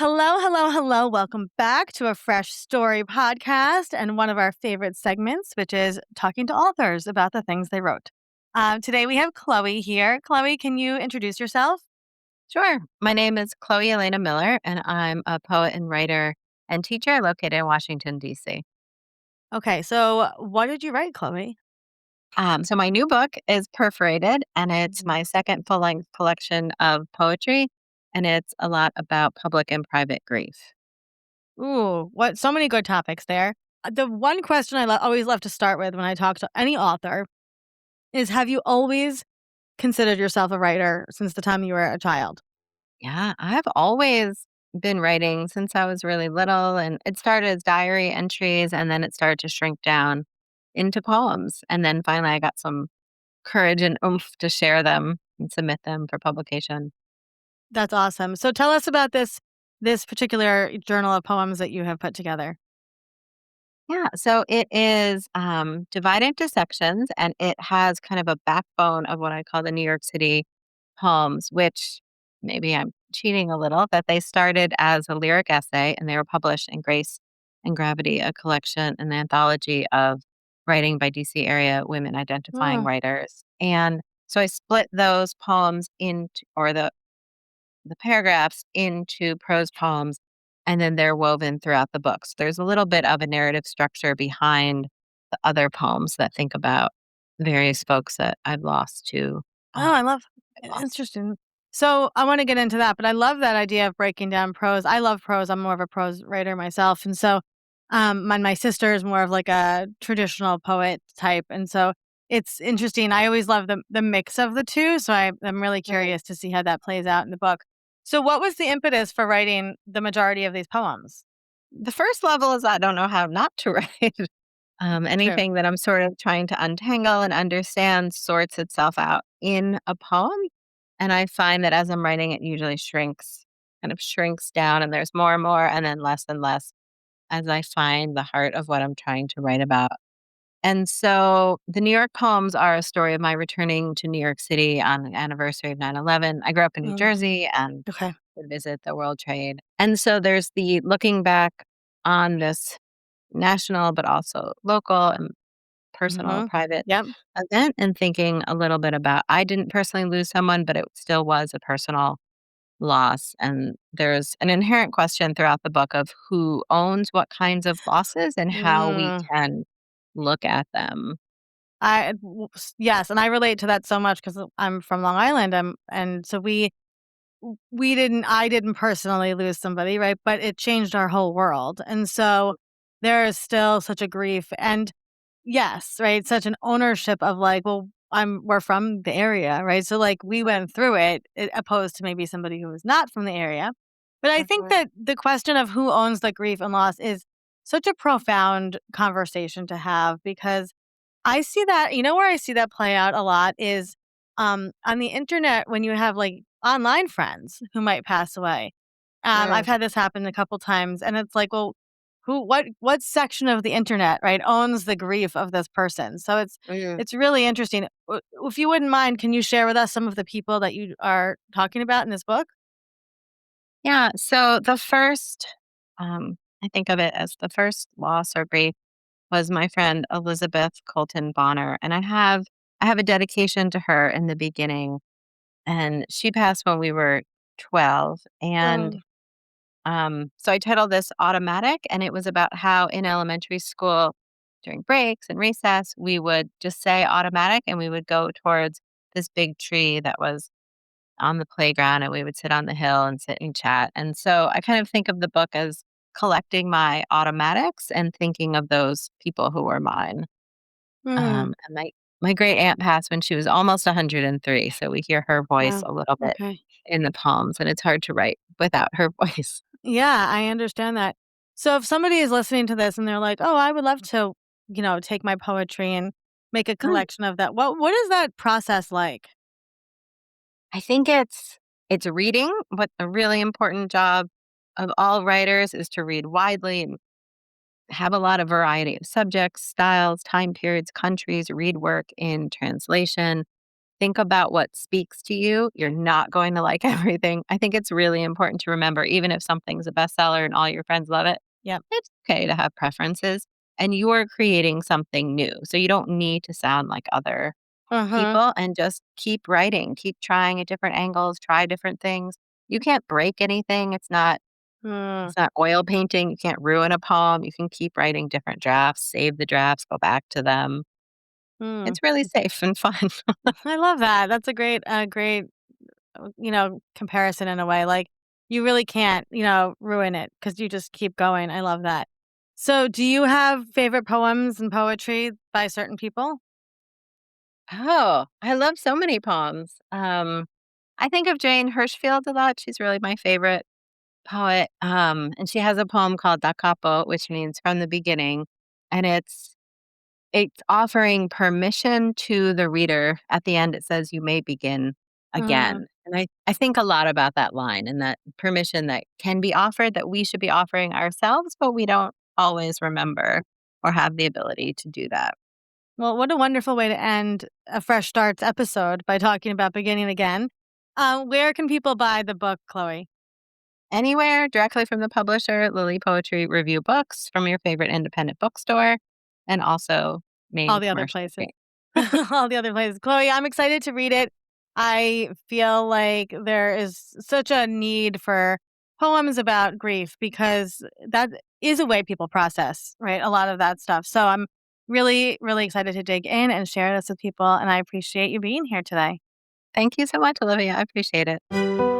Hello, hello, hello. Welcome back to a Fresh Story podcast and one of our favorite segments, which is talking to authors about the things they wrote. Today we have Chloe here. Chloe, can you introduce yourself? Sure. My name is Chloe Yelena Miller, and I'm a poet and writer and teacher located in Washington, D.C. Okay, so what did you write, Chloe? So my new book is Perforated, and it's Mhm. my second full-length collection of poetry, and it's a lot about public and private grief. Ooh, what so many good topics there. The one question I always love to start with when I talk to any author is have you always considered yourself a writer since the time you were a child? Yeah, I've always been writing since I was really little, and it started as diary entries, and then it started to shrink down into poems. And then finally, I got some courage and oomph to share them and submit them for publication. That's awesome. So tell us about this particular journal of poems that you have put together. Yeah, so it is divided into sections and it has kind of a backbone of what I call the New York City poems, which maybe I'm cheating a little, but they started as a lyric essay and they were published in Grace and Gravity, a collection, an anthology of writing by DC area women identifying Oh. writers. And so I split those poems into, or the paragraphs into prose poems, and then they're woven throughout the books. There's a little bit of a narrative structure behind the other poems that think about various folks that I've lost to Oh, I love loss. interesting. So, I wanna get into that, but I love that idea of breaking down prose. I love prose, I'm more of a prose writer myself, and so, my sister is more of like a traditional poet type, and so it's interesting. I always love the mix of the 2, so I'm really Right. curious to see how that plays out in the book. So, what was the impetus for writing the majority of these poems? The first level is I don't know how not to write. True. Anything that I'm sort of trying to untangle and understand sorts itself out in a poem. And I find that as I'm writing, it usually kind of shrinks down, and there's more and less as I find the heart of what I'm trying to write about. And so the New York poems are a story of my returning to New York City on the anniversary of 9/11. I grew up in New Mm, Jersey and okay. would visit the World Trade. And so there's the looking back on this national, but also local and personal, Mhm. private Yep. event, and thinking a little bit about I didn't personally lose someone, but it still was a personal loss. And there's an inherent question throughout the book of who owns what kinds of losses and how we Mm. can look at them. Yes, and I relate to that so much because 'cause I'm from Long Island, and so we didn't I didn't personally lose somebody, right, but it changed our whole world, and so there is still such a grief and yes, right, such an ownership of, like, well, we're from the area, right, so, like, we went through it, opposed to maybe somebody who was not from the area, but I think Mhm. that the question of who owns the grief and loss is such a profound conversation to have because I see that where I see that play out a lot is, on the internet when you have, like, online friends who might pass away. Mm, I've had this happen a couple times, and it's like, well, what section of the internet, right, owns the grief of this person? So mm. it's really interesting. If you wouldn't mind, can you share with us some of the people that you are talking about in this book? Yeah. So the first, I think of it as the first loss or grief was my friend Elizabeth Colton Bonner, and I have a dedication to her in the beginning, and she passed when we were 12, and Oh. so I titled this Automatic, and it was about how in elementary school, during breaks and recess, we would just say automatic and we would go towards this big tree that was on the playground and we would sit on the hill and sit and chat. And so I kind of think of the book as collecting my automatics and thinking of those people who were mine. Mm. And my great aunt passed when she was almost 103. So we hear her voice Wow. a little bit Okay. in the poems, and it's hard to write without her voice. Yeah, I understand that. So if somebody is listening to this and they're like, "Oh, I would love to, take my poetry and make a collection of that." What is that process like? I think it's reading, but a really important job of all writers is to read widely and have a lot of variety of subjects, styles, time periods, countries, read work in translation, think about what speaks to you. You're not going to like everything. I think it's really important to remember, even if something's a bestseller and all your friends love it, Yep. it's okay to have preferences. And you're creating something new. So you don't need to sound like other Mhm. people and just keep writing, keep trying at different angles, try different things. You can't break anything. Mm. It's not oil painting. You can't ruin a poem. You can keep writing different drafts, save the drafts, go back to them. Mm. It's really safe and fun. I love that. That's a great, comparison in a way. Like, you really can't, ruin it because you just keep going. I love that. So, do you have favorite poems and poetry by certain people? Oh, I love so many poems. I think of Jane Hirschfield a lot. She's really my favorite poet. And she has a poem called Da Capo, which means from the beginning. And it's offering permission to the reader. At the end, it says, "You may begin Mm. again." And I think a lot about that line and that permission that can be offered, that we should be offering ourselves, but we don't always remember or have the ability to do that. Well, what a wonderful way to end a Fresh Starts episode by talking about beginning again. Where can people buy the book, Chloe? Anywhere directly from the publisher, Lily Poetry Review Books, from your favorite independent bookstore, and also All main the other commercially places. free. All the other places. Chloe, I'm excited to read it. I feel like there is such a need for poems about grief because that is a way people process, right? A lot of that stuff. So I'm really, really excited to dig in and share this with people. And I appreciate you being here today. Thank you so much, Olivia. I appreciate it.